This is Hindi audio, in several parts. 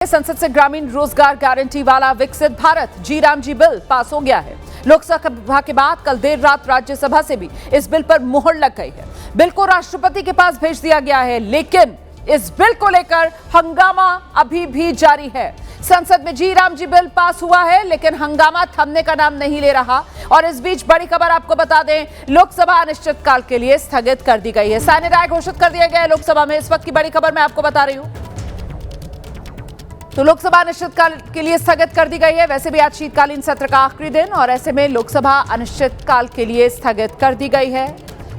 संसद से ग्रामीण रोजगार गारंटी वाला विकसित भारत जी राम जी बिल पास हो गया है। लोकसभा के बाद कल देर रात राज्यसभा से भी इस बिल पर मुहर लग गई है। बिल को राष्ट्रपति के पास भेज दिया गया है, लेकिन इस बिल को लेकर हंगामा अभी भी जारी है। संसद में जी राम जी बिल पास हुआ है, लेकिन हंगामा थमने का नाम नहीं ले रहा। और इस बीच बड़ी खबर आपको बता दें, लोकसभा अनिश्चितकाल के लिए स्थगित कर दी गई है। साइने राय घोषित कर दिया गया है लोकसभा में। इस वक्त की बड़ी खबर मैं आपको बता रही हूं। तो लोकसभा अनिश्चितकाल के लिए स्थगित कर दी गई है। वैसे भी आज शीतकालीन सत्र का आखिरी दिन और ऐसे में लोकसभा अनिश्चितकाल के लिए स्थगित कर दी गई है।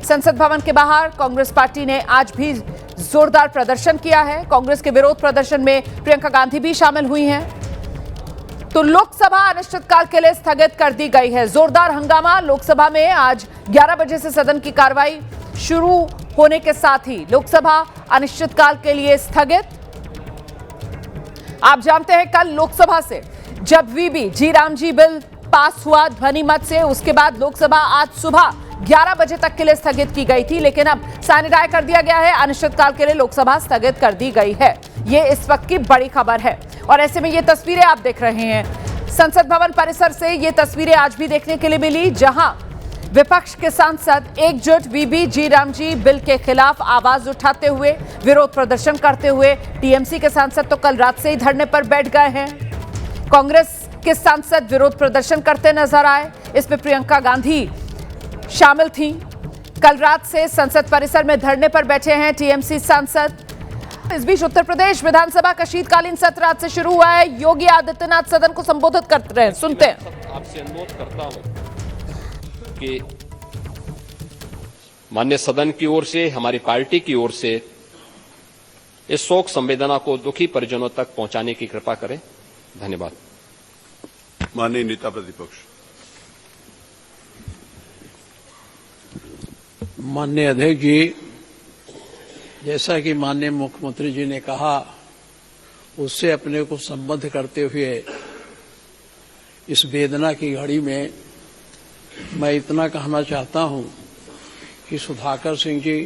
संसद भवन के बाहर कांग्रेस पार्टी ने आज भी जोरदार प्रदर्शन किया है। कांग्रेस के विरोध प्रदर्शन में प्रियंका गांधी भी शामिल हुई हैं। तो लोकसभा अनिश्चितकाल के लिए स्थगित कर दी गई है। जोरदार हंगामा लोकसभा में। आज 11 बजे से सदन की कार्रवाई शुरू होने के साथ ही लोकसभा अनिश्चितकाल के लिए स्थगित। आप जानते हैं कल लोकसभा से जब वीबी जी राम जी बिल पास हुआ ध्वनि मत से, उसके बाद लोकसभा आज सुबह 11 बजे तक के लिए स्थगित की गई थी, लेकिन अब साइने राय कर दिया गया है। अनिश्चितकाल के लिए लोकसभा स्थगित कर दी गई है। ये इस वक्त की बड़ी खबर है। और ऐसे में ये तस्वीरें आप देख रहे हैं संसद भवन परिसर से। ये तस्वीरें आज भी देखने के लिए मिली, जहां विपक्ष के सांसद एकजुट वीबी जी राम जी बिल के खिलाफ आवाज उठाते हुए, विरोध प्रदर्शन करते हुए। टीएमसी के सांसद तो कल रात से ही धरने पर बैठ गए हैं। कांग्रेस के सांसद विरोध प्रदर्शन करते नजर आए। इसमें प्रियंका गांधी शामिल थीं। कल रात से संसद परिसर में धरने पर बैठे हैं टीएमसी सांसद। इस बीच उत्तर प्रदेश विधानसभा का शीतकालीन सत्र आज से शुरू हुआ है। योगी आदित्यनाथ सदन को संबोधित कर रहे हैं, सुनते हैं। आपसे अनुरोध करता हूं कि माननीय सदन की ओर से, हमारी पार्टी की ओर से इस शोक संवेदना को दुखी परिजनों तक पहुंचाने की कृपा करें। धन्यवाद। माननीय नेता प्रतिपक्ष। माननीय अध्यक्ष जी, जैसा कि माननीय मुख्यमंत्री जी ने कहा, उससे अपने को संबद्ध करते हुए इस वेदना की घड़ी में मैं इतना कहना चाहता हूं कि सुधाकर सिंह जी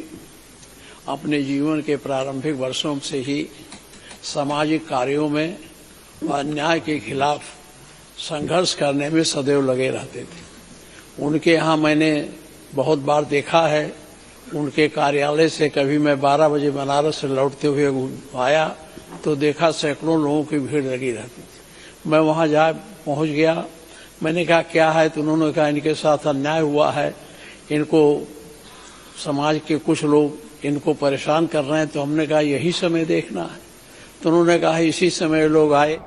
अपने जीवन के प्रारंभिक वर्षों से ही सामाजिक कार्यों में और अन्याय के खिलाफ संघर्ष करने में सदैव लगे रहते थे। उनके यहाँ मैंने बहुत बार देखा है। उनके कार्यालय से कभी मैं 12 बजे बनारस से लौटते हुए आया तो देखा सैकड़ों लोगों की भीड़ लगी रहती थी। मैं वहाँ पहुँच गया। मैंने कहा क्या है, तो उन्होंने कहा इनके साथ अन्याय हुआ है, इनको समाज के कुछ लोग इनको परेशान कर रहे हैं। तो हमने कहा यही समय देखना है। तो उन्होंने कहा इसी समय लोग आए।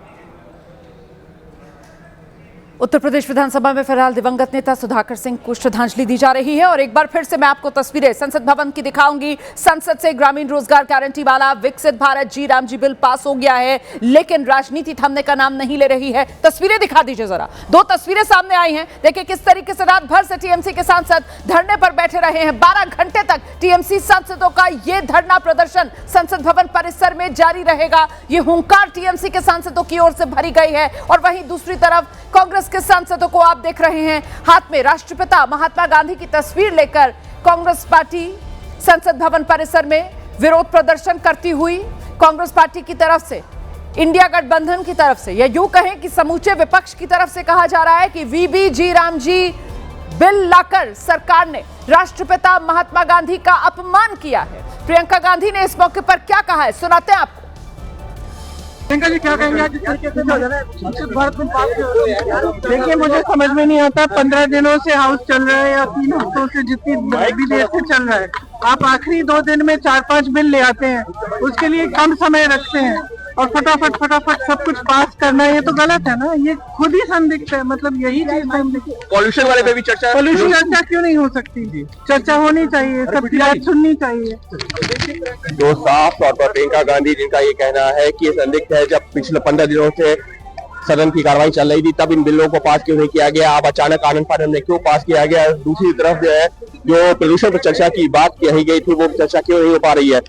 उत्तर प्रदेश विधानसभा में फिलहाल दिवंगत नेता सुधाकर सिंह को श्रद्धांजलि दी जा रही है। और एक बार फिर से मैं आपको तस्वीरें संसद भवन की दिखाऊंगी। संसद से ग्रामीण रोजगार गारंटी वाला विकसित भारत जी राम जी बिल पास हो गया है, लेकिन राजनीति थमने का नाम नहीं ले रही है। तस्वीरें दिखा दीजिए जरा। 2 तस्वीरें सामने आई हैं। देखिए किस तरीके से रात भर से टीएमसी के सांसद धरने पर बैठे रहे हैं। 12 घंटे तक टीएमसी सांसदों का यह धरना प्रदर्शन संसद भवन परिसर में जारी रहेगा। ये हुंकार टीएमसी के सांसदों की ओर से भरी गई है। और वहीं दूसरी तरफ कांग्रेस के सांसदों को आप देख रहे हैं, हाथ में राष्ट्रपिता महात्मा गांधी की तस्वीर लेकर कांग्रेस पार्टी संसद भवन परिसर में विरोध प्रदर्शन करती हुई। कांग्रेस पार्टी की तरफ से, इंडिया गठबंधन की तरफ से, या यूं कहें कि समूचे विपक्ष की तरफ से कहा जा रहा है कि वीबी जी राम जी बिल लाकर सरकार ने राष्ट्रपिता महात्मा गांधी का अपमान किया है। प्रियंका गांधी ने इस मौके पर क्या कहा है, सुनाते हैं आपको। प्रियंका जी क्या कहेंगे आज तरीके से संसद भारत में पास? देखिए मुझे समझ में नहीं आता, 15 दिनों से हाउस चल रहा है या 3 हफ्तों से जितनी भी देर से चल रहा है, आप आखिरी 2 दिन में 4-5 बिल ले आते हैं, उसके लिए कम समय रखते हैं और फटाफट सब कुछ पास करना है। ये तो गलत है ना, ये खुद ही संदिग्ध है। मतलब यही चीज पॉल्यूशन वाले पे भी चर्चा क्यों नहीं हो सकती? चर्चा होनी चाहिए, सबकी बात सुननी चाहिए। जो साफ तौर पर प्रियंका गांधी, जिनका ये कहना है कि ये संदिग्ध है, जब पिछले 15 दिनों से सदन की कार्रवाई चल रही थी तब इन बिलों को पास क्यों नहीं किया गया, अब अचानक आनंद फानंद में क्यों पास किया गया। दूसरी तरफ जो है, जो प्रदूषण पर चर्चा की बात कही गई थी, वो चर्चा क्यों नहीं हो पा रही है।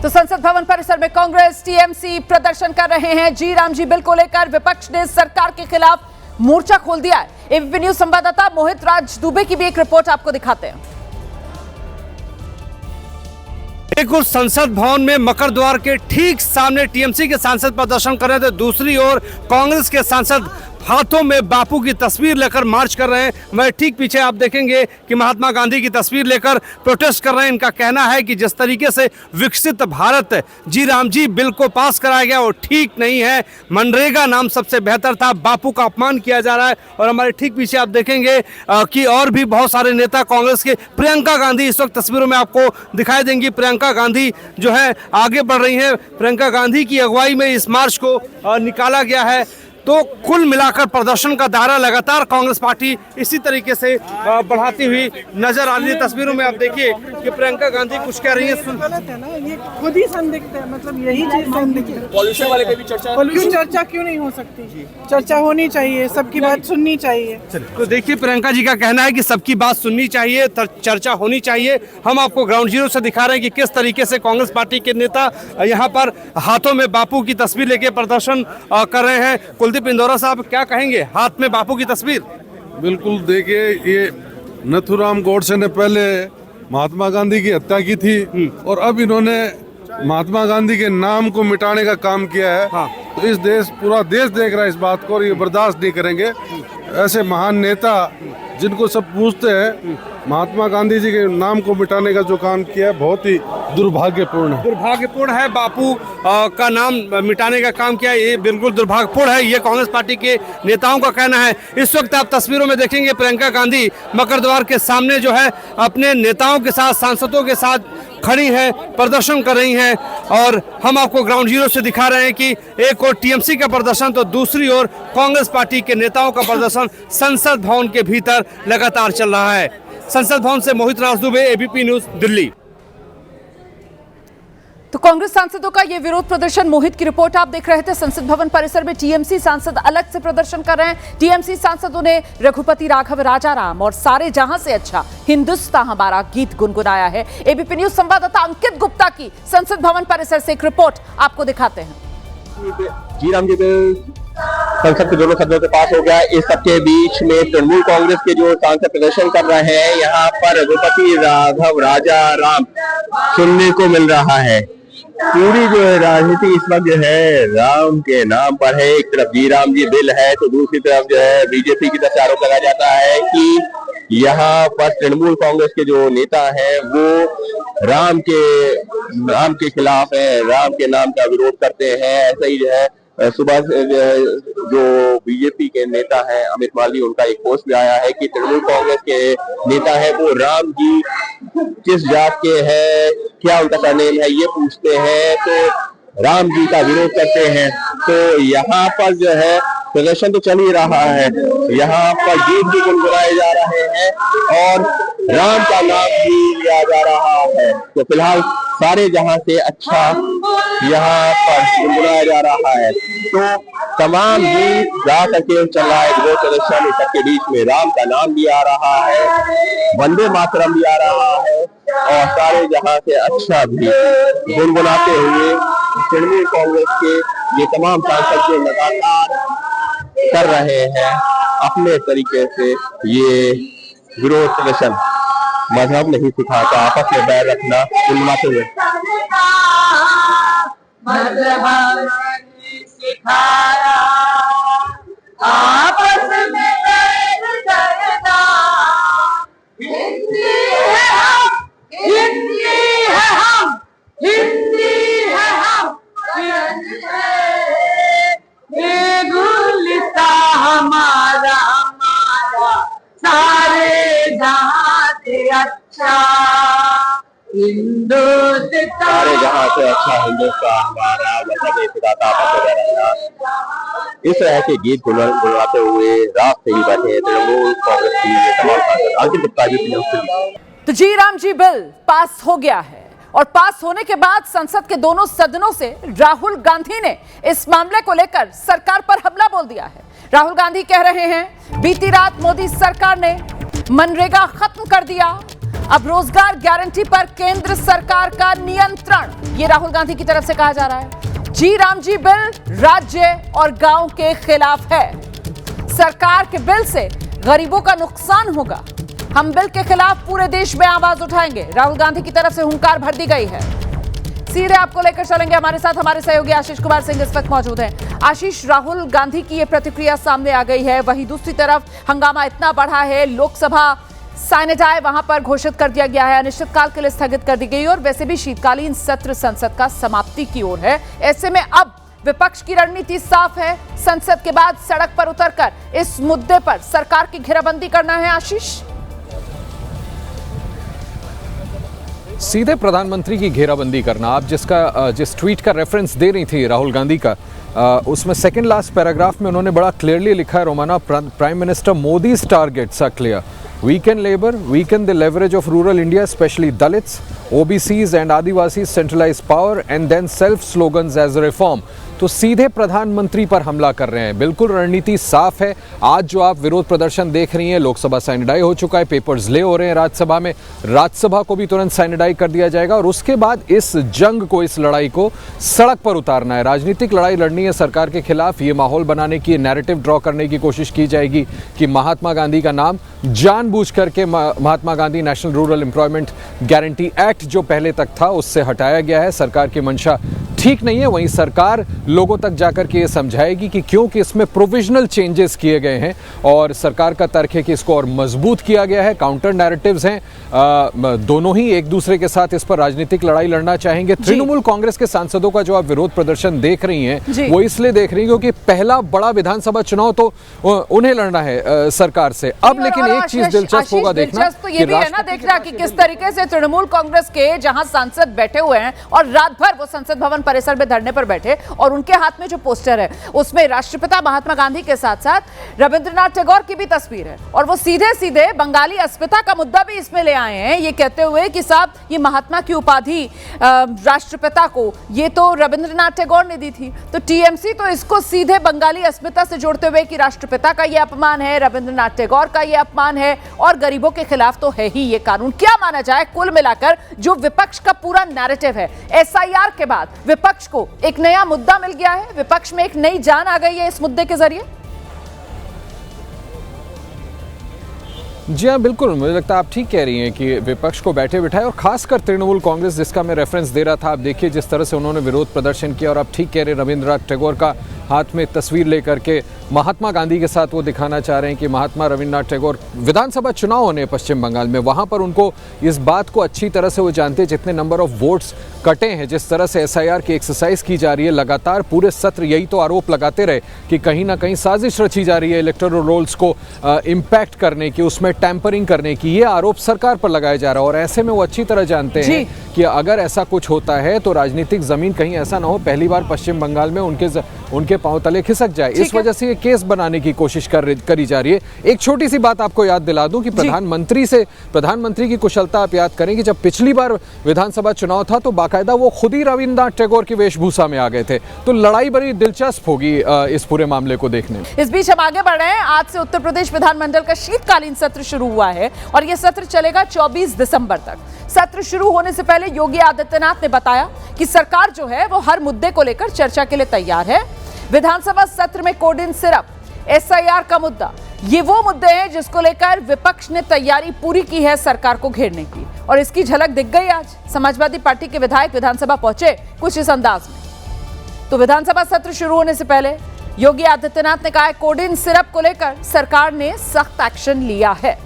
तो संसद भवन परिसर में कांग्रेस टीएमसी प्रदर्शन कर रहे हैं। जी राम जी बिल को लेकर विपक्ष ने सरकार के खिलाफ मोर्चा खोल दिया है। एबीपी न्यूज संवाददाता मोहित राज दुबे की भी एक रिपोर्ट आपको दिखाते हैं। बिल्कुल संसद भवन में मकर द्वार के ठीक सामने टीएमसी के सांसद प्रदर्शन कर रहे थे, दूसरी ओर कांग्रेस के सांसद हाथों में बापू की तस्वीर लेकर मार्च कर रहे हैं। मैं ठीक पीछे आप देखेंगे कि महात्मा गांधी की तस्वीर लेकर प्रोटेस्ट कर रहे हैं। इनका कहना है कि जिस तरीके से विकसित भारत जी राम जी बिल को पास कराया गया वो ठीक नहीं है, मनरेगा नाम सबसे बेहतर था, बापू का अपमान किया जा रहा है। और हमारे ठीक पीछे आप देखेंगे कि और भी बहुत सारे नेता कांग्रेस के, प्रियंका गांधी इस वक्त तस्वीरों में आपको दिखाई देंगी। प्रियंका गांधी जो है आगे बढ़ रही हैं, प्रियंका गांधी की अगुवाई में इस मार्च को निकाला गया है। तो कुल मिलाकर प्रदर्शन का दायरा लगातार कांग्रेस पार्टी इसी तरीके से बढ़ाती हुई नजर आ रही है। तस्वीरों में आप देखिए कि प्रियंका गांधी कुछ कह रही है। गलत है ना, ये खुद ही संदिग्ध है, मतलब यही चीज संदिग्ध है। पॉल्यूशन वाले पे भी चर्चा क्यों नहीं हो सकती? चर्चा होनी चाहिए, सबकी बात सुननी चाहिए। तो देखिए प्रियंका जी का कहना है कि सबकी बात सुननी चाहिए, चर्चा होनी चाहिए। हम आपको ग्राउंड जीरो से दिखा रहे हैं कि किस तरीके से कांग्रेस पार्टी के नेता यहाँ पर हाथों में बापू की तस्वीर लेके प्रदर्शन कर रहे हैं। कुलदीप इंदौरा साहब क्या कहेंगे, हाथ में बापू की तस्वीर? बिल्कुल, देखिए ये नथुराम गोडसे ने पहले महात्मा गांधी की हत्या की थी और अब इन्होंने महात्मा गांधी के नाम को मिटाने का काम किया है। हाँ। तो इस देश, पूरा देश देख रहा है इस बात को और ये बर्दाश्त नहीं करेंगे। ऐसे महान नेता जिनको सब पूछते हैं, महात्मा गांधी जी के नाम को मिटाने का जो काम किया है बहुत ही दुर्भाग्यपूर्ण है। दुर्भाग्यपूर्ण है, बापू का नाम मिटाने का काम किया, ये बिल्कुल दुर्भाग्यपूर्ण है, ये कांग्रेस पार्टी के नेताओं का कहना है। इस वक्त आप तस्वीरों में देखेंगे प्रियंका गांधी मकर द्वार के सामने जो है अपने नेताओं के साथ, सांसदों के साथ खड़ी हैं, प्रदर्शन कर रही हैं। और हम आपको ग्राउंड जीरो से दिखा रहे हैं कि एक और टीएमसी का प्रदर्शन तो दूसरी ओर कांग्रेस पार्टी के नेताओं का प्रदर्शन संसद भवन के भीतर लगातार चल रहा है। संसद भवन से मोहित राज दुबे, एबीपी न्यूज, दिल्ली। तो कांग्रेस सांसदों का ये विरोध प्रदर्शन, मोहित की रिपोर्ट आप देख रहे थे। संसद भवन परिसर में टीएमसी सांसद अलग से प्रदर्शन कर रहे हैं। टीएमसी सांसदों ने रघुपति राघव राजाराम और सारे जहां से अच्छा हिंदुस्तान हमारा गीत गुनगुनाया है। एबीपी न्यूज संवाददाता अंकित गुप्ता की संसद भवन परिसर से एक रिपोर्ट आपको दिखाते हैं। जी राम जी बिल संसद के दोनों सदनों से पास हो गया। इस सबके बीच में तृणमूल कांग्रेस के जो सांसद प्रदर्शन कर रहे हैं, यहाँ पर रघुपति राघव राजाराम सुनने को मिल रहा है। पूरी जो राजनीति इस वक्त जो है राम के नाम पर है। एक तरफ जी राम जी बिल है तो दूसरी तरफ जो है बीजेपी की तरफ आरोप लगाया जाता है कि यहाँ पर तृणमूल कांग्रेस के जो नेता हैं वो राम के खिलाफ है, राम के नाम का विरोध करते हैं। ऐसा ही जो है सुबह जो बीजेपी के नेता हैं अमित मालवीय, उनका एक पोस्ट भी आया है कि तृणमूल कांग्रेस के नेता है वो राम जी किस जात के हैं, क्या उनका सरनेम है, ये पूछते हैं तो राम जी का विरोध करते हैं। तो यहाँ पर जो है प्रदर्शन तो चल ही रहा है, यहाँ पर गीत भी गुनगुनाए जा रहे हैं और राम का नाम भी लिया जा रहा है। तो फिलहाल सारे जहां से अच्छा यहाँ पर गुनगुनाया जा रहा है। तो तमाम गीत गा करके चल रहा है विरोध प्रदर्शन। इस सबके बीच में राम का नाम भी आ रहा है, वंदे मातरम भी आ रहा है और सारे जहां से अच्छा भी गुनगुनाते हुए तृणमूल कांग्रेस के ये तमाम सांसद जो लगातार कर रहे हैं अपने तरीके से ये विरोध प्रदर्शन। मजहब नहीं सिखाता आपस में बैर रखना, गुनगुनाते हुए मजहब सिखाया आपस में बैर करना। हिंदी है हम, हिंदी है हम, हिंदी है हम, ये गुलिस्तान हमारा हमारा सारे जहां से अच्छा हिंदुस्तान, सारे जहां से अच्छा हिंदुस्तान हमारा, मजहब सिखाता आपस में बैर रखना। इस तरह के गीत गुनगुनाते हुए रास्ते ही बैठे तृणमूल कांग्रेस की तमाम सांसद। अंकित गुप्ता, तो जी राम जी बिल पास हो गया है और पास होने के बाद संसद के दोनों सदनों से राहुल गांधी ने इस मामले को लेकर सरकार पर हमला बोल दिया है। राहुल गांधी कह रहे हैं बीती रात मोदी सरकार ने मनरेगा खत्म कर दिया, अब रोजगार गारंटी पर केंद्र सरकार का नियंत्रण। ये राहुल गांधी की तरफ से कहा जा रहा है। जी राम जी बिल राज्य और गांव के खिलाफ है। सरकार के बिल से गरीबों का नुकसान होगा, हम बिल के खिलाफ पूरे देश में आवाज उठाएंगे। राहुल गांधी की तरफ से हुंकार भर दी गई है। सीधे आपको लेकर चलेंगे। हमारे साथ हमारे सहयोगी आशीष कुमार सिंह इस वक्त मौजूद हैं। आशीष, राहुल गांधी की ये प्रतिक्रिया सामने आ गई है, वहीं दूसरी तरफ हंगामा इतना बढ़ा है, लोकसभा साइनेटाई वहां पर घोषित कर दिया गया है, अनिश्चितकाल के लिए स्थगित कर दी गई और वैसे भी शीतकालीन सत्र संसद का समाप्ति की ओर है। ऐसे में अब विपक्ष की रणनीति साफ है, संसद के बाद सड़क पर उतरकर इस मुद्दे पर सरकार की घेराबंदी करना है। आशीष, सीधे प्रधानमंत्री की घेराबंदी करना। आप जिस ट्वीट का रेफरेंस दे रही थी राहुल गांधी का, उसमें सेकंड लास्ट पैराग्राफ में उन्होंने बड़ा क्लियरली लिखा है, Romana, prime minister Modi's targets are clear, weaken labor, weaken the leverage of rural India, especially Dalits, OBCs and Adivasis, centralize power and then self slogans as a reform. तो सीधे प्रधानमंत्री पर हमला कर रहे हैं। बिल्कुल रणनीति साफ है। आज जो आप विरोध प्रदर्शन देख रही हैं, लोकसभा साइनेडाई हो चुका है, पेपर्स ले हो रहे हैं राज्यसभा में, राज्यसभा को भी तुरंत साइनेडाई कर दिया जाएगा और उसके बाद इस जंग को, इस लड़ाई को सड़क पर उतारना है। राजनीतिक लड़ाई लड़नी है सरकार के खिलाफ। ये माहौल बनाने की, नैरेटिव ड्रॉ करने की कोशिश की जाएगी कि महात्मा गांधी का नाम जानबूझ करके Mahatma Gandhi national rural employment guarantee act जो पहले तक था उससे हटाया गया है। सरकार की मंशा ठीक नहीं है। वहीं सरकार लोगों तक जाकर के ये समझाएगी कि क्योंकि इसमें प्रोविजनल चेंजेस किए गए हैं और सरकार का तर्क है कि इसको और मजबूत किया गया है। काउंटर नैरेटिव्स हैं, दोनों ही एक दूसरे के साथ इस पर राजनीतिक लड़ाई लड़ना चाहेंगे। तृणमूल कांग्रेस के सांसदों का जो आप विरोध प्रदर्शन देख रही हैं वो इसलिए देख रही हैं क्योंकि पहला बड़ा विधानसभा चुनाव तो उन्हें लड़ना है सरकार से। अब लेकिन एक चीज दिलचस्प होगा देखना, तो ये भी है ना देखना कि किस तरीके से तृणमूल कांग्रेस के जहां सांसद बैठे हुए हैं और रात भर वो संसद भवन परिसर में धरने पर बैठे और उनके हाथ में जो पोस्टर है उसमें राष्ट्रपिता महात्मा गांधी के साथ साथ रविंद्रनाथ टैगोर की भी तस्वीर है और वो सीधे सीधे बंगाली अस्मिता का मुद्दा भी इसमें ले आए हैं, ये कहते हुए कि साहब ये महात्मा की उपाधि राष्ट्रपिता को ये तो रविंद्रनाथ टैगोर ने दी थी। तो टीएमसी तो इसको सीधे बंगाली अस्मिता से जोड़ते हुए कि राष्ट्रपिता का ये अपमान है, रविंद्रनाथ टैगोर का ये अपमान है और गरीबों के खिलाफ तो है ही ये कानून। क्या माना जाए कुल मिलाकर जो विपक्ष का पूरा नैरेटिव है, एसआईआर के बाद विपक्ष को एक नया मुद्दा मिल गया है, विपक्ष में एक नई जान आ गई है इस मुद्दे के जरिए। जी हाँ, बिल्कुल, मुझे लगता है आप ठीक कह रही हैं कि विपक्ष को बैठे बिठाए और खासकर तृणमूल कांग्रेस जिसका मैं रेफरेंस दे रहा था। आप देखिए जिस तरह से उन्होंने विरोध प्रदर्शन किया और आप ठीक कह रहे हैं, रविंद्रनाथ टैगोर का हाथ में तस्वीर लेकर के महात्मा गांधी के साथ वो दिखाना चाह रहे हैं कि महात्मा रविंद्रनाथ टैगोर, विधानसभा चुनाव होने पश्चिम बंगाल में, वहाँ पर उनको इस बात को अच्छी तरह से वो जानते हैं जितने नंबर ऑफ वोट्स कटे हैं, जिस तरह से एसआईआर की एक्सरसाइज की जा रही है, लगातार पूरे सत्र यही तो आरोप लगाते रहे कि कहीं ना कहीं साजिश रची जा रही है इलेक्टोरल रोल्स को इम्पैक्ट करने की, उसमें टैंपरिंग करने की। ये आरोप सरकार पर लगाया जा रहा है और ऐसे में वो अच्छी तरह जानते हैं कि अगर ऐसा कुछ होता है तो राजनीतिक जमीन कहीं ऐसा ना हो पहली बार पश्चिम बंगाल में उनके पांव तले खिसक जाए। इस वजह से ये केस बनाने की कोशिश करी जा रही है। एक छोटी सी बात आपको याद दिला दूं कि प्रधानमंत्री की कुशलता आप याद करें कि जब पिछली बार विधानसभा चुनाव था तो बाकायदा वो खुद ही रविंद्रनाथ टैगोर की वेशभूषा में आ गए थे। तो लड़ाई बड़ी दिलचस्प होगी इस पूरे मामले को देखने में। इस बीच हम आगे बढ़ रहे हैं। आज से उत्तर प्रदेश विधानमंडल का शीतकालीन सत्र शुरू हुआ है और यह सत्र चलेगा 24 दिसंबर तक। सत्र शुरू होने से पहले योगी आदित्यनाथ ने बताया कि सरकार जो है वो हर मुद्दे को लेकर चर्चा के लिए तैयार है। विधानसभा सत्र में कोड इन सिर्फ एसआईआर का मुद्दा, ये वो मुद्दे हैं जिसको लेकर विपक्ष ने तैयारी पूरी की है सरकार को घेरने की और इसकी झलक दिख गई। आज समाजवादी पार्टी के विधायक विधानसभा पहुंचे कुछ इस अंदाज में। तो विधानसभा सत्र शुरू होने से पहले योगी आदित्यनाथ ने कहा है कोड इन सिर्फ को लेकर सरकार ने सख्त एक्शन लिया है।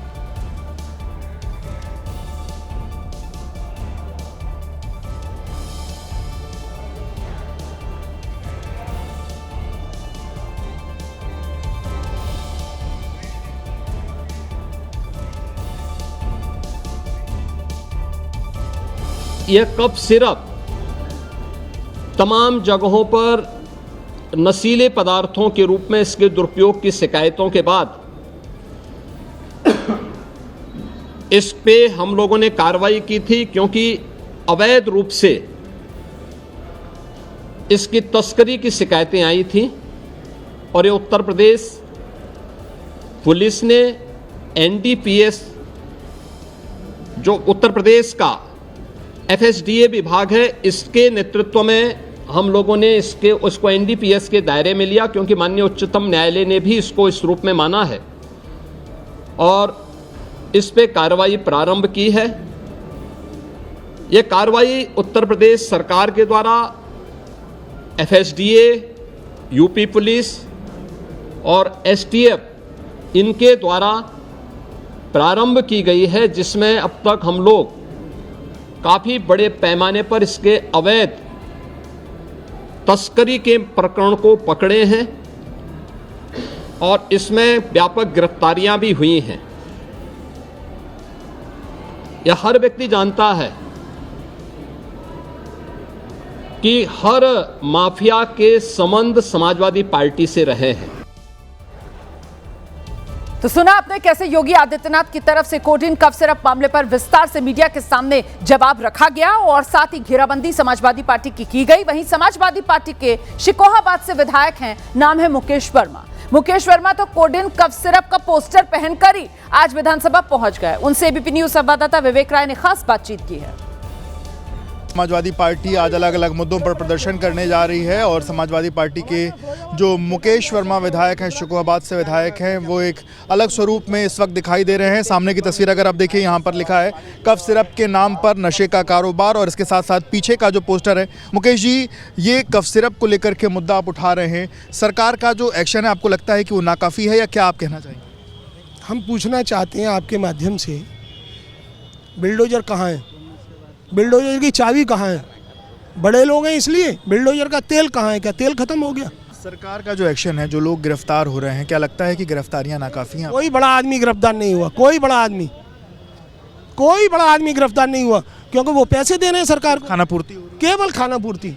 यह कप सिरप तमाम जगहों पर नशीले पदार्थों के रूप में इसके दुरुपयोग की शिकायतों के बाद इस पे हम लोगों ने कार्रवाई की थी क्योंकि अवैध रूप से इसकी तस्करी की शिकायतें आई थी और ये उत्तर प्रदेश पुलिस ने एनडीपीएस जो उत्तर प्रदेश का एफएसडीए विभाग है इसके नेतृत्व में हम लोगों ने उसको एनडीपीएस के दायरे में लिया क्योंकि माननीय उच्चतम न्यायालय ने भी इसको इस रूप में माना है और इस पे कार्रवाई प्रारंभ की है। ये कार्रवाई उत्तर प्रदेश सरकार के द्वारा FSDA, यूपी पुलिस और STF इनके द्वारा प्रारंभ की गई है, जिसमें अब तक हम लोग काफ़ी बड़े पैमाने पर इसके अवैध तस्करी के प्रकरण को पकड़े हैं और इसमें व्यापक गिरफ्तारियां भी हुई हैं। यह हर व्यक्ति जानता है कि हर माफिया के संबंध समाजवादी पार्टी से रहे हैं। तो सुना आपने कैसे योगी आदित्यनाथ की तरफ से कोडिन कफ सिरप मामले पर विस्तार से मीडिया के सामने जवाब रखा गया और साथ ही घेराबंदी समाजवादी पार्टी की गई। वहीं समाजवादी पार्टी के शिकोहाबाद से विधायक हैं, नाम है मुकेश वर्मा। मुकेश वर्मा तो कोडिन कफ सिरप का पोस्टर पहनकर ही आज विधानसभा पहुंच गए। उनसे एबीपी न्यूज संवाददाता विवेक राय ने खास बातचीत की है। समाजवादी पार्टी आज अलग अलग मुद्दों पर प्रदर्शन करने जा रही है और समाजवादी पार्टी के जो मुकेश वर्मा विधायक हैं, शिकोहाबाद से विधायक हैं, वो एक अलग स्वरूप में इस वक्त दिखाई दे रहे हैं। सामने की तस्वीर अगर आप देखिए, यहाँ पर लिखा है कफ सिरप के नाम पर नशे का कारोबार और इसके साथ साथ पीछे का जो पोस्टर है। मुकेश जी, ये कफ सिरप को लेकर के मुद्दा आप उठा रहे हैं, सरकार का जो एक्शन है आपको लगता है कि वो नाकाफ़ी है या क्या आप कहना चाहेंगे? हम पूछना चाहते हैं आपके माध्यम से, बिल्डोजर कहाँ है? बिल्डोजर की चाबी कहाँ है? बड़े लोग हैं इसलिए। बिल्डोजर का तेल कहाँ है? क्या तेल खत्म हो गया? सरकार का जो एक्शन है, जो लोग गिरफ्तार हो रहे हैं, क्या लगता है कि गिरफ्तारियां नाकाफी हैं? कोई बड़ा आदमी गिरफ्तार नहीं हुआ, कोई बड़ा आदमी गिरफ्तार नहीं हुआ, क्योंकि वो पैसे दे रहे हैं सरकार को। खाना पूर्ति, केवल खाना पूर्ति।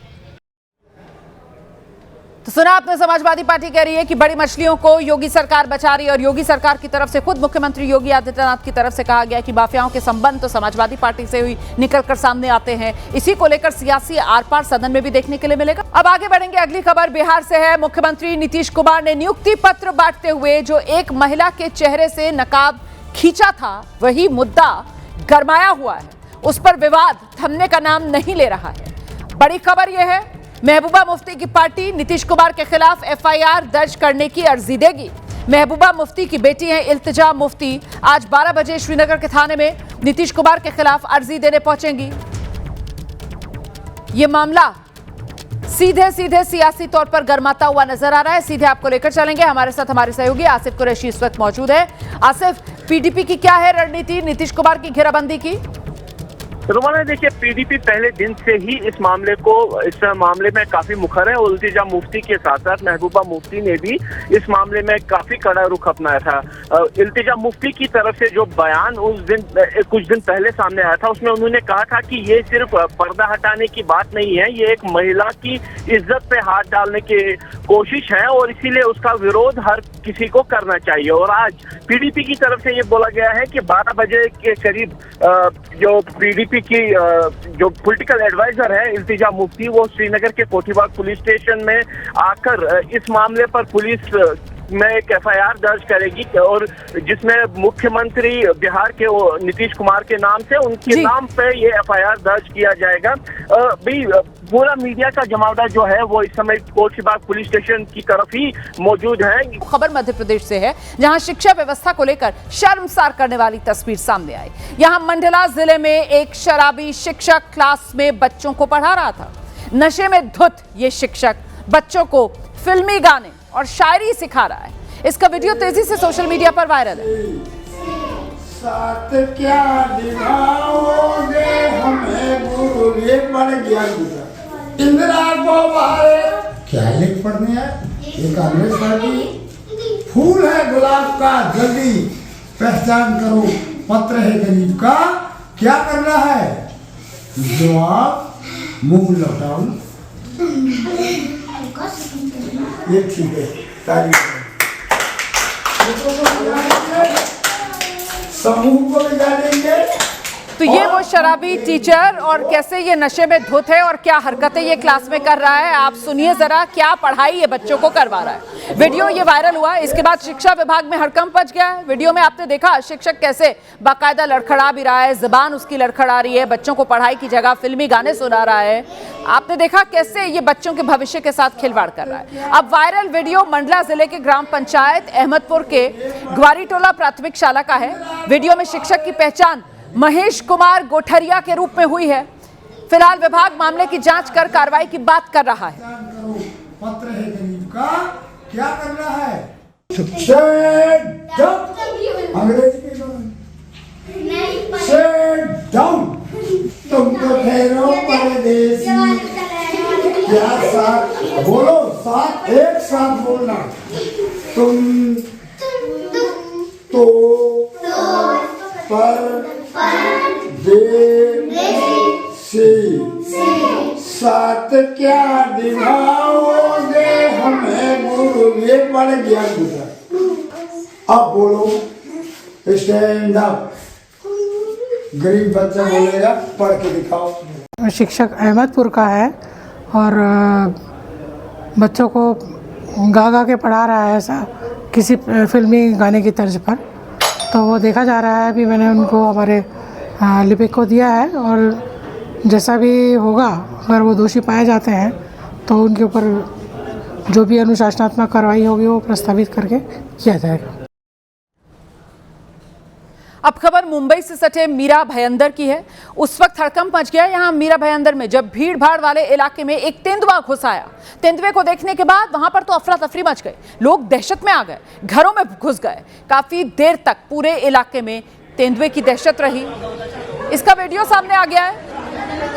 तो सुना आपने, समाजवादी पार्टी कह रही है कि बड़ी मछलियों को योगी सरकार बचा रही है और योगी सरकार की तरफ से खुद मुख्यमंत्री योगी आदित्यनाथ की तरफ से कहा गया कि माफियाओं के संबंध तो समाजवादी पार्टी से ही निकलकर सामने आते हैं। इसी को लेकर सियासी आर पार सदन में भी देखने के लिए मिलेगा। अब आगे बढ़ेंगे, अगली खबर बिहार से है। मुख्यमंत्री नीतीश कुमार ने नियुक्ति पत्र बांटते हुए जो एक महिला के चेहरे से नकाब खींचा था, वही मुद्दा गरमाया हुआ है। उस पर विवाद थमने का नाम नहीं ले रहा है। बड़ी खबर यह है, महबूबा मुफ्ती की पार्टी नीतीश कुमार के खिलाफ FIR दर्ज करने की अर्जी देगी। महबूबा मुफ्ती की बेटी हैं इल्तिजा मुफ्ती, आज 12 बजे श्रीनगर के थाने में नीतीश कुमार के खिलाफ अर्जी देने पहुंचेंगी। यह मामला सीधे सियासी तौर पर गरमाता हुआ नजर आ रहा है। सीधे आपको लेकर चलेंगे, हमारे साथ हमारे सहयोगी आसिफ कुरैशी इस वक्त मौजूद है। आसिफ, PDP की क्या है रणनीति नीतीश कुमार की घेराबंदी की? रोमाना, देखिए, PDP पहले दिन से ही इस मामले में काफी मुखर है। इल्तिजा मुफ्ती के साथ साथ महबूबा मुफ्ती ने भी इस मामले में काफी कड़ा रुख अपनाया था। इल्तिजा मुफ्ती की तरफ से जो बयान कुछ दिन पहले सामने आया था, उसमें उन्होंने कहा था कि ये सिर्फ पर्दा हटाने की बात नहीं है, ये एक महिला की इज्जत पे हाथ डालने की कोशिश है और इसीलिए उसका विरोध हर किसी को करना चाहिए। और आज PDP की तरफ से ये बोला गया है कि 12 बजे के करीब जो PDP की जो पॉलिटिकल एडवाइजर है इल्तिजा मुफ्ती, वो श्रीनगर के कोठीबाग पुलिस स्टेशन में आकर इस मामले पर पुलिस में एक FIR दर्ज करेगी और जिसमें मुख्यमंत्री बिहार के नीतीश कुमार के नाम से उनके नाम पे ये FIR दर्ज किया जाएगा। भाई, पूरा मीडिया का जमावड़ा जो है वो इस समय कोठीबाग पुलिस स्टेशन की तरफ ही मौजूद है। खबर मध्य प्रदेश से है, जहां शिक्षा व्यवस्था को लेकर शर्मसार करने वाली तस्वीर सामने आई। यहां मंडला जिले में एक शराबी शिक्षक क्लास में बच्चों को पढ़ा रहा था। नशे में धुत ये शिक्षक बच्चों को फिल्मी गाने और शायरी सिखा रहा है। इसका वीडियो तेजी से सोशल मीडिया पर वायरल है। साथ क्या दिखाओगे हमें गुरु, ये पढ़ गया इंदिरा को क्या लिख पढ़ने हैं? ये कांग्रेस पार्टी फूल है गुलाब का, जल्दी पहचान करो, पत्र है गरीब का, क्या करना है? जवाब मुंह लौटाओ। ये ठीक है, समूह को ले जाएंगे। तो ये वो शराबी टीचर और कैसे ये नशे में धुत है और क्या हरकतें ये क्लास में कर रहा है, आप सुनिए जरा, क्या पढ़ाई ये बच्चों को करवा रहा है। वीडियो ये वायरल हुआ, इसके बाद शिक्षा विभाग में हड़कंप मच गया है। वीडियो में आपने देखा शिक्षक कैसे बाकायदा लड़खड़ा भी रहा है, जुबान उसकी लड़खड़ा रही है, बच्चों को पढ़ाई की जगह फिल्मी गाने सुना रहा है। आपने देखा कैसे ये बच्चों के भविष्य के साथ खिलवाड़ कर रहा है। अब वायरल वीडियो मंडला जिले के ग्राम पंचायत अहमदपुर के ग्वारीटोला प्राथमिक शाला का है। वीडियो में शिक्षक की पहचान महेश कुमार गोठरिया के रूप में हुई है। फिलहाल विभाग मामले की जांच कर कार्रवाई की बात कर रहा है। पत्र है गरीब का, क्या कर रहा है? Sit down। अंग्रेजी में Sit down। तुम तो ठहरो परदेसी। क्या साथ बोलो, साथ एक साथ बोलना। तुम तो साथ क्या दिखाओगे हमें गुरु, ये पढ़ गया दूसरा। अब बोलो स्टैंड अप। गरीब बच्चा बोलेगा पढ़ के दिखाओ। शिक्षक अहमदपुर का है और बच्चों को गा गा के पढ़ा रहा है ऐसा किसी फिल्मी गाने की तर्ज पर। तो वो देखा जा रहा है। अभी मैंने उनको हमारे लिपिक को दिया है और जैसा भी होगा, अगर वो दोषी पाए जाते हैं तो उनके ऊपर जो भी अनुशासनात्मक कार्रवाई होगी वो प्रस्तावित करके किया जाएगा। अब खबर मुंबई से सटे मीरा भयंदर की है। उस वक्त हड़कंप मच गया यहां मीरा भयंदर में जब भीड़ भाड़ वाले इलाके में एक तेंदुआ घुस आया। तेंदुए को देखने के बाद वहां पर तो अफरा तफरी मच गई, लोग दहशत में आ गए, घरों में घुस गए। काफी देर तक पूरे इलाके में तेंदुए की दहशत रही। इसका वीडियो सामने आ गया है।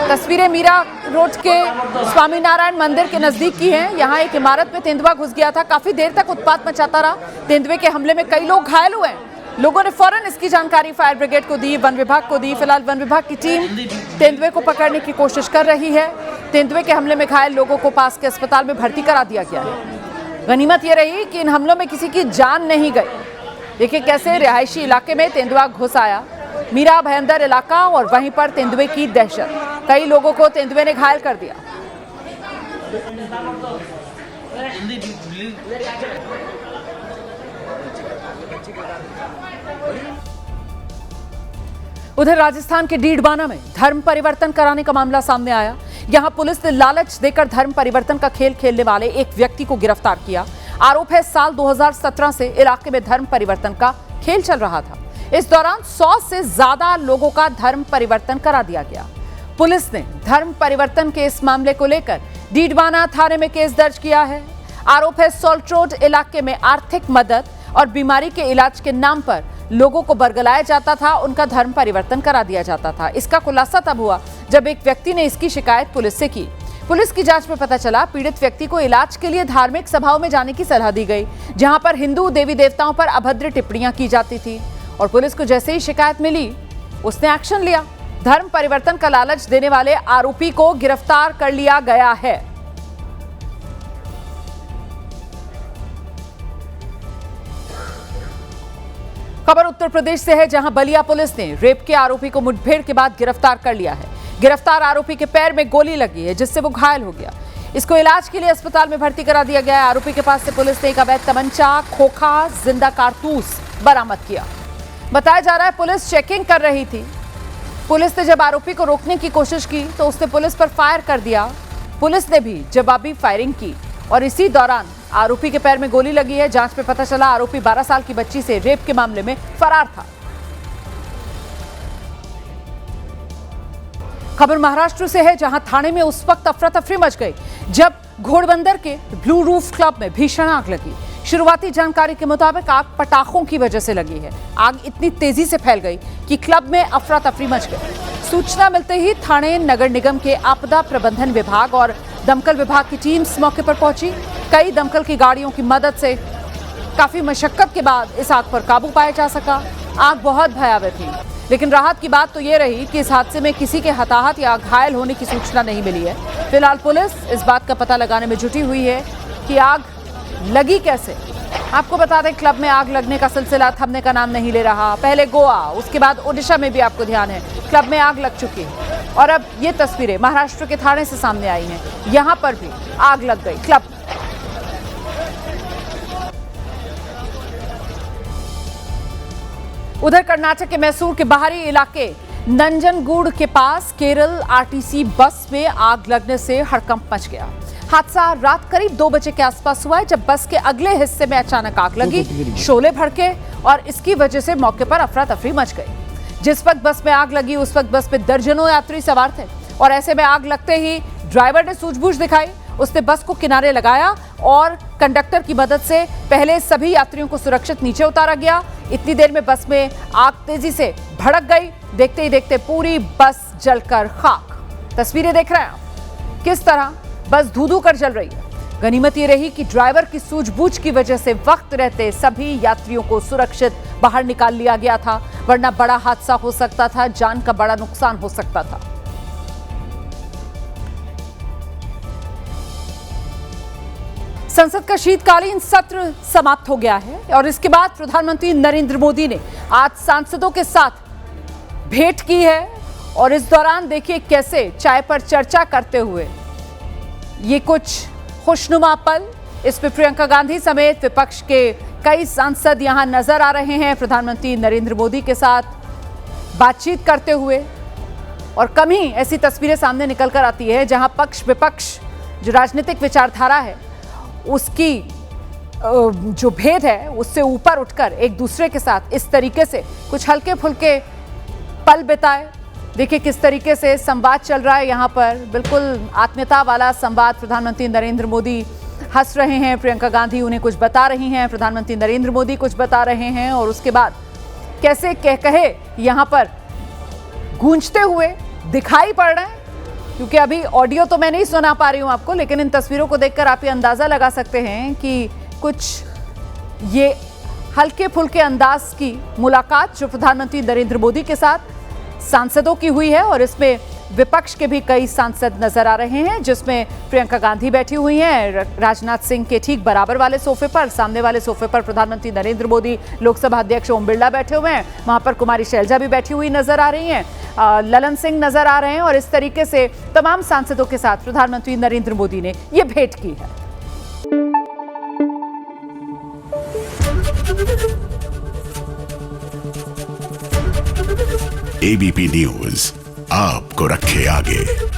तस्वीरें मीरा रोड के स्वामीनारायण मंदिर के नजदीक की हैं। यहाँ एक इमारत में तेंदुआ घुस गया था, काफी देर तक उत्पात मचाता रहा। तेंदुए के हमले में कई लोग घायल हुए हैं। लोगों ने फौरन इसकी जानकारी फायर ब्रिगेड को दी, वन विभाग को दी। फिलहाल वन विभाग की टीम तेंदुए को पकड़ने की कोशिश कर रही है। तेंदुए के हमले में घायल लोगों को पास के अस्पताल में भर्ती करा दिया गया है। गनीमत यह रही कि इन हमलों में किसी की जान नहीं गई। देखिए कैसे रिहायशी इलाके में तेंदुआ घुस आया। मीरा भयंदर इलाका और वहीं पर तेंदुए की दहशत। कई लोगों को तेंदुए ने घायल कर दिया। उधर राजस्थान के डीडवाना में धर्म परिवर्तन कराने का मामला सामने आया। यहां पुलिस ने लालच देकर धर्म परिवर्तन का खेल खेलने वाले एक व्यक्ति को गिरफ्तार किया। आरोप है साल 2017 से इलाके में धर्म परिवर्तन का खेल चल रहा था। इस दौरान 100 से ज्यादा लोगों का धर्म परिवर्तन करा दिया गया। पुलिस ने धर्म परिवर्तन के इस मामले को लेकर डीडवाना थाने में केस दर्ज किया है। आरोप है सॉल्ट रोड इलाके में आर्थिक मदद और बीमारी के इलाज के नाम पर लोगों को बरगलाया जाता था, उनका धर्म परिवर्तन करा दिया जाता था। इसका खुलासा तब हुआ जब एक व्यक्ति ने इसकी शिकायत पुलिस से की। पुलिस की जांच में पता चला पीड़ित व्यक्ति को इलाज के लिए धार्मिक सभाओं में जाने की सलाह दी गई, जहां पर हिंदू देवी देवताओं पर अभद्र टिप्पणियां की जाती थी। और पुलिस को जैसे ही शिकायत मिली उसने एक्शन लिया। धर्म परिवर्तन का लालच देने वाले आरोपी को गिरफ्तार कर लिया गया है। खबर उत्तर प्रदेश से है, जहां बलिया पुलिस ने रेप के आरोपी को मुठभेड़ के बाद गिरफ्तार कर लिया है। गिरफ्तार आरोपी के पैर में गोली लगी है, जिससे वो घायल हो गया। इसको इलाज के लिए अस्पताल में भर्ती करा दिया गया है। आरोपी के पास से पुलिस ने एक अवैध तमंचा, खोखा, जिंदा कारतूस बरामद किया। बताया जा रहा है पुलिस चेकिंग कर रही थी। पुलिस ने जब आरोपी को रोकने की कोशिश की तो उसने पुलिस पर फायर कर दिया। पुलिस ने भी जवाबी फायरिंग की और इसी दौरान आरोपी के पैर में गोली लगी है। जांच में पता चला आरोपी 12 साल की बच्ची से रेप के मामले में फरार था। खबर महाराष्ट्र से है, जहां थाने में उस वक्त अफरा तफरी मच गई जब घोड़बंदर के ब्लू रूफ क्लब में भीषण आग लगी। शुरुआती जानकारी के मुताबिक आग पटाखों की वजह से लगी है। आग इतनी तेजी से फैल गई कि क्लब में अफरा तफरी मच गई। सूचना मिलते ही थाने, नगर निगम के आपदा प्रबंधन विभाग और दमकल विभाग की टीम मौके पर पहुंची। कई दमकल की गाड़ियों की मदद से काफी मशक्कत के बाद इस आग पर काबू पाया जा सका। आग बहुत भयावह थी, लेकिन राहत की बात तो ये रही कि इस हादसे में किसी के हताहत या घायल होने की सूचना नहीं मिली है। फिलहाल पुलिस इस बात का पता लगाने में जुटी हुई है कि आग लगी कैसे। आपको बता दें, क्लब में आग लगने का सिलसिला थमने का नाम नहीं ले रहा। पहले गोवा, उसके बाद ओडिशा में भी आपको ध्यान है क्लब में आग लग चुकी है। और अब ये तस्वीरें महाराष्ट्र के थाने से सामने आई हैं, यहां पर भी आग लग गई क्लब। उधर कर्नाटक के मैसूर के बाहरी इलाके नंजनगुड के पास केरल आरटीसी बस में आग लगने से हड़कंप मच गया। हादसा रात करीब 2 बजे के आसपास हुआ है, जब बस के अगले हिस्से में अचानक आग लगी, शोले भड़के और इसकी वजह से मौके पर अफरा तफरी मच गई। जिस वक्त बस में आग लगी उस वक्त बस में दर्जनों यात्री सवार थे। और ऐसे में आग लगते ही ड्राइवर ने सूझबूझ दिखाई। उसने बस को किनारे लगाया और कंडक्टर की मदद से पहले सभी यात्रियों को सुरक्षित नीचे उतारा गया। इतनी देर में बस में आग तेजी से भड़क गई। देखते ही देखते पूरी बस जलकर खाक। तस्वीरें देख रहे हैं आप, किस तरह बस धू-धू कर जल रही है। गनीमत ये रही कि ड्राइवर की सूझबूझ की वजह से वक्त रहते सभी यात्रियों को सुरक्षित बाहर निकाल लिया गया था, वरना बड़ा हादसा हो सकता था, जान का बड़ा नुकसान हो सकता था। संसद का शीतकालीन सत्र समाप्त हो गया है और इसके बाद प्रधानमंत्री नरेंद्र मोदी ने आज सांसदों के साथ भेंट की है और इस दौरान देखिए कैसे चाय पर चर्चा करते हुए ये कुछ खुशनुमा पल। इसमें प्रियंका गांधी समेत विपक्ष के कई सांसद यहां नजर आ रहे हैं प्रधानमंत्री नरेंद्र मोदी के साथ बातचीत करते हुए। और कम ही ऐसी तस्वीरें सामने निकल कर आती है जहां पक्ष विपक्ष जो राजनीतिक विचारधारा है उसकी जो भेद है उससे ऊपर उठकर एक दूसरे के साथ इस तरीके से कुछ हल्के फुल्के पल बिताए। देखिए किस तरीके से संवाद चल रहा है यहाँ पर, बिल्कुल आत्मीयता वाला संवाद। प्रधानमंत्री नरेंद्र मोदी हंस रहे हैं, प्रियंका गांधी उन्हें कुछ बता रही हैं, प्रधानमंत्री नरेंद्र मोदी कुछ बता रहे हैं और उसके बाद कैसे कहे यहाँ पर गूंजते हुए दिखाई पड़ रहे हैं। क्योंकि अभी ऑडियो तो मैं नहीं सुना पा रही हूँ आपको, लेकिन इन तस्वीरों को देखकर आप ये अंदाजा लगा सकते हैं कि कुछ ये हल्के फुल्के अंदाज की मुलाकात जो प्रधानमंत्री नरेंद्र मोदी के साथ सांसदों की हुई है और इसमें विपक्ष के भी कई सांसद नजर आ रहे हैं, जिसमें प्रियंका गांधी बैठी हुई हैं राजनाथ सिंह के ठीक बराबर वाले सोफे पर। सामने वाले सोफे पर प्रधानमंत्री नरेंद्र मोदी, लोकसभा अध्यक्ष ओम बिरला बैठे हुए हैं, वहां पर कुमारी शैलजा भी बैठी हुई नजर आ रही हैं, ललन सिंह नजर आ रहे हैं और इस तरीके से तमाम सांसदों के साथ प्रधानमंत्री नरेंद्र मोदी ने यह भेंट की है। एबीपी न्यूज आपको रखे आगे।